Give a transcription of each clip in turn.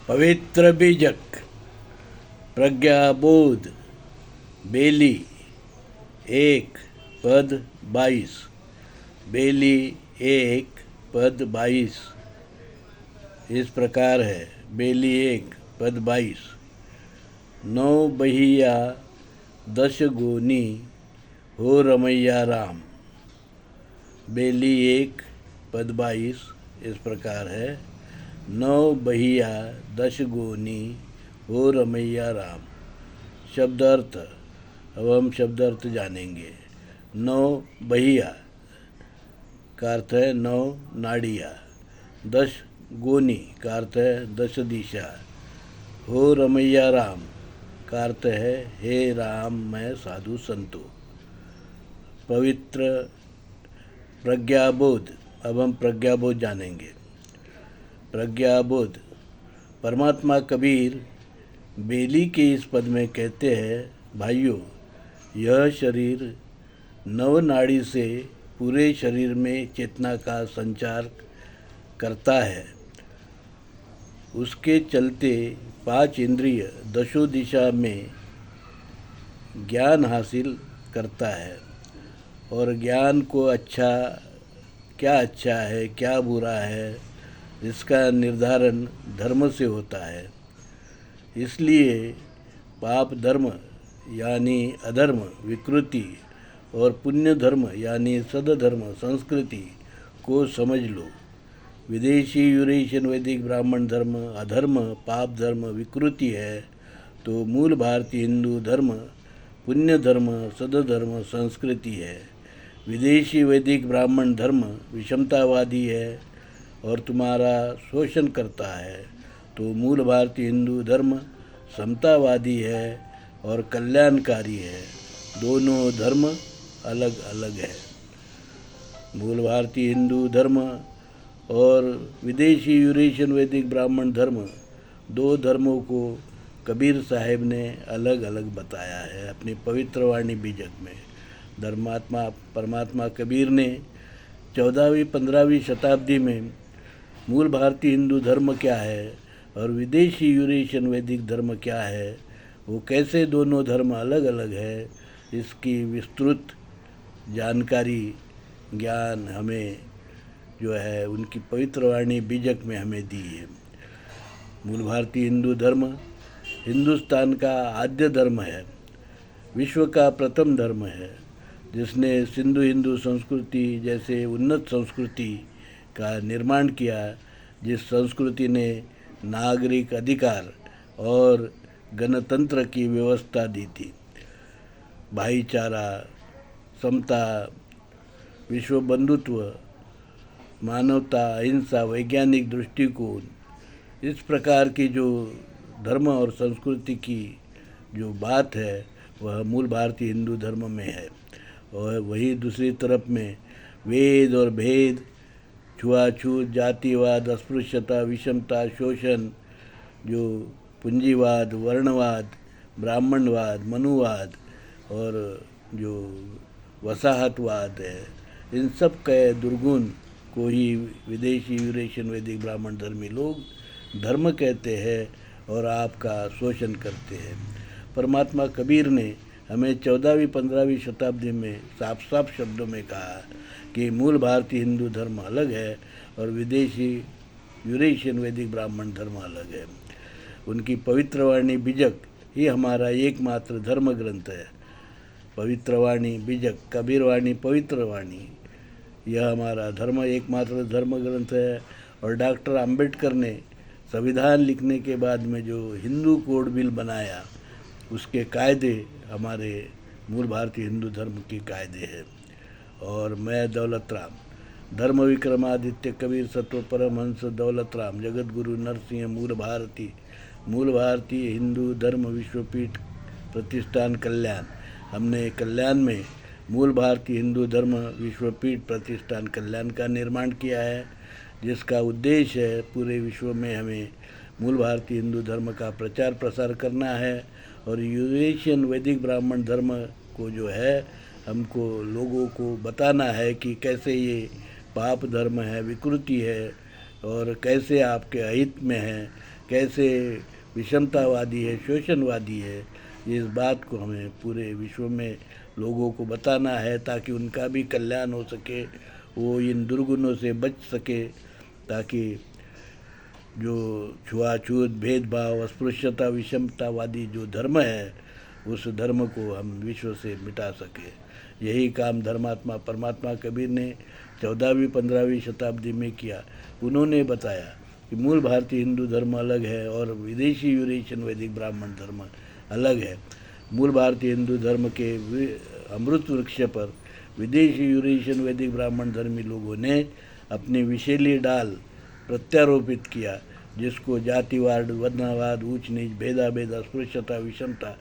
पवित्र बीजक, प्रज्ञाबोध, बेली, एक पद 22। बेली एक पद 22 इस प्रकार है। बेली एक पद 22। नौ बहिया 10 गोनी, हो रमैया राम। बेली एक पद 22 इस प्रकार है। नौ बहिया 10 गोनी, हो रमैया राम। शब्द अर्थ। अब हम शब्द अर्थ जानेंगे। नौ बहिया का अर्थ है 9 नाड़ियाँ। 10 गोनी का अर्थ है 10 दिशा। हो रमैया राम का अर्थ है हे राम मैं साधु संतो। पवित्र प्रज्ञाबोध। अब हम प्रज्ञाबोध जानेंगे। प्रज्ञाबोध। परमात्मा कबीर बेली के इस पद में कहते हैं, भाइयों, यह शरीर नव नाड़ी से पूरे शरीर में चेतना का संचार करता है। उसके चलते 5 इंद्रिय दशों दिशा में ज्ञान हासिल करता है और ज्ञान को अच्छा है क्या बुरा है इसका निर्धारण धर्म से होता है। इसलिए पाप धर्म यानी अधर्म विकृति और पुण्य धर्म यानी सदधर्म संस्कृति को समझ लो। विदेशी यूरेशियन वैदिक ब्राह्मण धर्म अधर्म पाप धर्म विकृति है, तो मूल भारतीय हिंदू धर्म पुण्य धर्म सदधर्म संस्कृति है। विदेशी वैदिक ब्राह्मण धर्म विषमतावादी है और तुम्हारा शोषण करता है, तो मूल भारतीय हिंदू धर्म समतावादी है और कल्याणकारी है। दोनों धर्म अलग अलग है। मूल भारतीय हिंदू धर्म और विदेशी यूरेशियन वैदिक ब्राह्मण धर्म, दो धर्मों को कबीर साहिब ने अलग अलग बताया है अपनी पवित्र वाणी बीजक में। धर्मात्मा परमात्मा कबीर ने 14वीं-15वीं शताब्दी में मूल भारतीय हिंदू धर्म क्या है और विदेशी यूरेशियन वैदिक धर्म क्या है, वो कैसे दोनों धर्म अलग अलग है, इसकी विस्तृत जानकारी ज्ञान हमें जो है उनकी पवित्र वाणी बीजक में हमें दी है। मूल भारतीय हिंदू धर्म हिंदुस्तान का आद्य धर्म है, विश्व का प्रथम धर्म है, जिसने सिंधु हिंदू संस्कृति जैसे उन्नत संस्कृति का निर्माण किया, जिस संस्कृति ने नागरिक अधिकार और गणतंत्र की व्यवस्था दी थी। भाईचारा, समता, विश्व बंधुत्व, मानवता, अहिंसा, वैज्ञानिक दृष्टिकोण, इस प्रकार की जो धर्म और संस्कृति की जो बात है वह मूल भारतीय हिंदू धर्म में है। और वही दूसरी तरफ में वेद और भेद, छुआछूत, जातिवाद, अस्पृश्यता, विषमता, शोषण, जो पूंजीवाद, वर्णवाद, ब्राह्मणवाद, मनुवाद और जो वसाहतवाद है, इन सब के दुर्गुण को ही विदेशी यूरेशियन वैदिक ब्राह्मण धर्मी लोग धर्म कहते हैं और आपका शोषण करते हैं। परमात्मा कबीर ने हमें 14वीं-15वीं शताब्दी में साफ साफ शब्दों में कहा कि मूल भारतीय हिंदू धर्म अलग है और विदेशी यूरेशियन वैदिक ब्राह्मण धर्म अलग है। उनकी पवित्र वाणी बीजक ही हमारा एकमात्र धर्म ग्रंथ है। पवित्र वाणी बीजक, कबीर वाणी पवित्र वाणी, यह हमारा धर्म एकमात्र धर्म ग्रंथ है। और डॉक्टर अंबेडकर ने संविधान लिखने के बाद में जो हिंदू कोड बिल बनाया, उसके कायदे हमारे मूल भारतीय हिंदू धर्म के कायदे हैं। और मैं दौलत राम, धर्म विक्रमादित्य कबीर सत्व परमहंस दौलत राम, जगत गुरु नरसिंह, मूल भारतीय हिंदू धर्म विश्वपीठ प्रतिष्ठान कल्याण, हमने कल्याण में मूल भारतीय हिंदू धर्म विश्वपीठ प्रतिष्ठान कल्याण का निर्माण किया है, जिसका उद्देश्य है पूरे विश्व में हमें मूल भारतीय हिंदू धर्म का प्रचार प्रसार करना है और यूरेशियन वैदिक ब्राह्मण धर्म को जो है हमको लोगों को बताना है कि कैसे ये पाप धर्म है, विकृति है और कैसे आपके अहित में है, कैसे विषमतावादी है, शोषणवादी है। इस बात को हमें पूरे विश्व में लोगों को बताना है ताकि उनका भी कल्याण हो सके, वो इन दुर्गुणों से बच सके, ताकि जो छुआछूत, भेदभाव, अस्पृश्यता, विषमतावादी जो धर्म है, उस धर्म को हम विश्व से मिटा सके। यही काम धर्मात्मा परमात्मा कबीर ने 14वीं-15वीं शताब्दी में किया। उन्होंने बताया कि मूल भारतीय हिंदू धर्म अलग है और विदेशी यूरेशियन वैदिक ब्राह्मण धर्म अलग है। मूल भारतीय हिंदू धर्म के अमृत वृक्ष पर विदेशी यूरेशियन वैदिक ब्राह्मण धर्मी लोगों ने अपनी विषैली डाल प्रत्यारोपित किया, जिसको जातिवाद, वर्णवाद, ऊंच नीच, भेदाभेद, अस्पृश्यता, विषमता,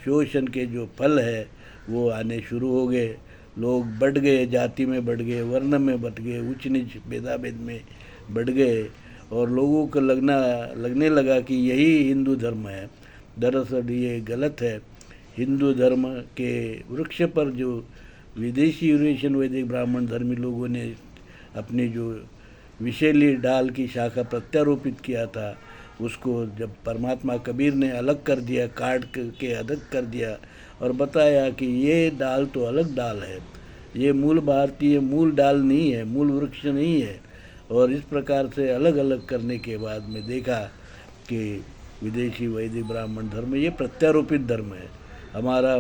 शोषण के जो फल है वो आने शुरू हो गए। लोग बढ़ गए, जाति में बढ़ गए, वर्ण में बढ़ गए, ऊंच नीच भेदाभेद में बढ़ गए और लोगों को लगने लगा कि यही हिंदू धर्म है। दरअसल ये गलत है। हिंदू धर्म के वृक्ष पर जो विदेशी यूरेशियन वैदिक ब्राह्मण धर्मी लोगों ने अपनी जो विषैली डाल की शाखा प्रत्यारोपित किया था, उसको जब परमात्मा कबीर ने अलग कर दिया, काट के अलग कर दिया और बताया कि ये डाल तो अलग डाल है, ये मूल भारतीय मूल डाल नहीं है, मूल वृक्ष नहीं है। और इस प्रकार से अलग अलग करने के बाद में देखा कि विदेशी वैदिक ब्राह्मण धर्म ये प्रत्यारोपित धर्म है, हमारा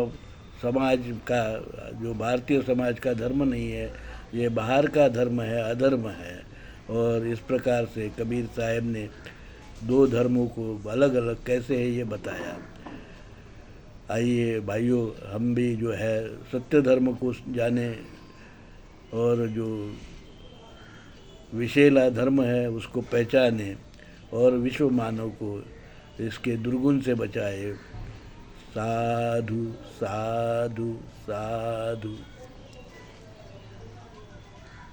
समाज का जो भारतीय समाज का धर्म नहीं है, ये बाहर का धर्म है, अधर्म है। और इस प्रकार से कबीर साहब ने दो धर्मों को अलग अलग कैसे है ये बताया। आइए भाइयों, हम भी जो है सत्य धर्म को जाने और जो विषैला धर्म है उसको पहचाने और विश्व मानव को इसके दुर्गुण से बचाए। साधु साधु साधु।